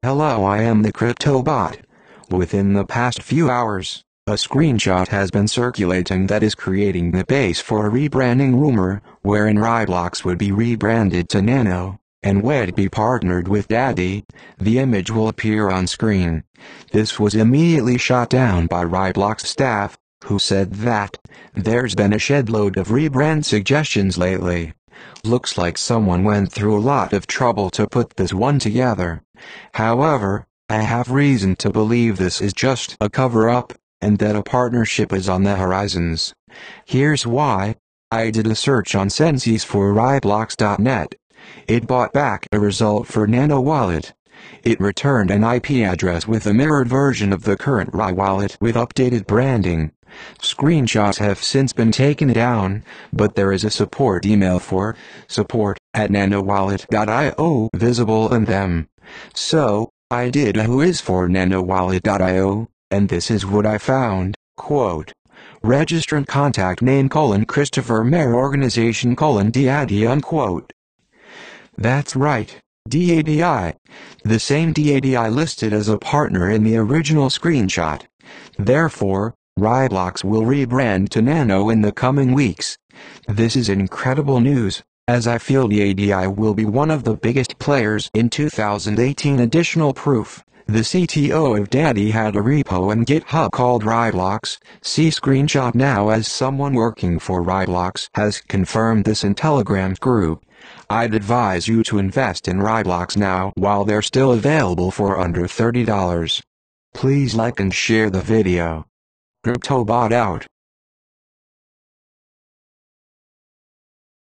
Hello, I am the CryptoBot. Within the past few hours, a screenshot has been circulating that is creating the base for a rebranding rumor, wherein RaiBlocks would be rebranded to Nano, and would be partnered with Dadi. The image will appear on screen. This was immediately shot down by RaiBlocks staff, who said that there's been a shedload of rebrand suggestions lately. Looks like someone went through a lot of trouble to put this one together. However, I have reason to believe this is just a cover-up, and that a partnership is on the horizons. Here's why. I did a search on Censys for RaiBlocks.net. It brought back a result for Nano Wallet. It returned an IP address with a mirrored version of the current RaiWallet with updated branding. Screenshots have since been taken down, but there is a support email for support@nanowallet.io visible in them. So, I did a whois for nanowallet.io, and this is what I found. Quote, registrant contact name : Christopher Mayer organization : Dadi unquote. That's right, Dadi. The same Dadi listed as a partner in the original screenshot. Therefore, RaiBlocks will rebrand to Nano in the coming weeks. This is incredible news, as I feel Dadi will be one of the biggest players in 2018. Additional proof. The CTO of Dadi had a repo and GitHub called RaiBlocks. See screenshot now, as someone working for RaiBlocks has confirmed this in Telegram group. I'd advise you to invest in RaiBlocks now while they're still available for under $30. Please like and share the video. CryptoBot out.